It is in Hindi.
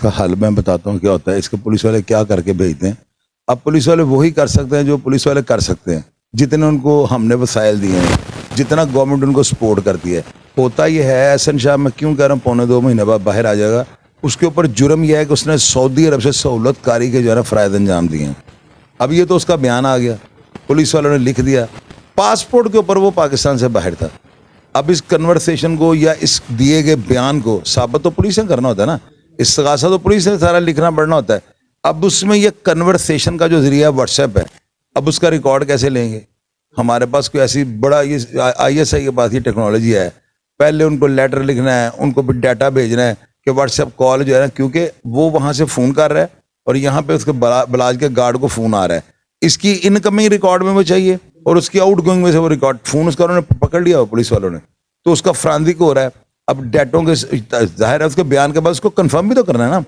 इसका हल मैं बताता हूँ क्या होता है। इसके पुलिस वाले क्या करके भेजते हैं। अब पुलिस वाले वही कर सकते हैं जो पुलिस वाले कर सकते हैं, जितने उनको हमने वसाइल दिए हैं, जितना गवर्नमेंट उनको सपोर्ट करती है। होता ये है एहसन शाह, मैं क्यों कह रहा हूँ, 1.25 महीने बाद बाहर आ जाएगा। उसके ऊपर जुर्म यह है कि उसने सऊदी अरब से सहूलतकारी के जो है ना फ़राइज़ अंजाम दिए हैं। अब ये तो उसका बयान आ गया, पुलिस वालों ने लिख दिया, पासपोर्ट के ऊपर वो पाकिस्तान से बाहर था। अब इस कन्वर्सेशन को या इस दिए गए बयान को साबित तो पुलिस ने करना होता है ना, इस्तगासा तो पुलिस ने सारा लिखना पड़ना होता है। अब उसमें ये कन्वर्सेशन का जो जरिया व्हाट्सएप है, अब उसका रिकॉर्ड कैसे लेंगे। हमारे पास कोई ऐसी बड़ा ये ISI के पास ये टेक्नोलॉजी है, पहले उनको लेटर लिखना है, उनको भी डाटा भेजना है कि व्हाट्सएप कॉल जो है ना, क्योंकि वो वहाँ से फ़ोन कर रहा है और यहाँ पे उसके बलाज के गार्ड को फ़ोन आ रहा है, इसकी इनकमिंग रिकॉर्ड में वो चाहिए और उसकी आउटगोइंग में से वो रिकॉर्ड फ़ोन उसका उन्होंने पकड़ लिया हो पुलिस वालों ने, तो उसका फॉरेंसिक हो रहा है। अब डेटों के जाहिर है उसके बयान के बाद उसको कंफर्म भी तो करना है ना।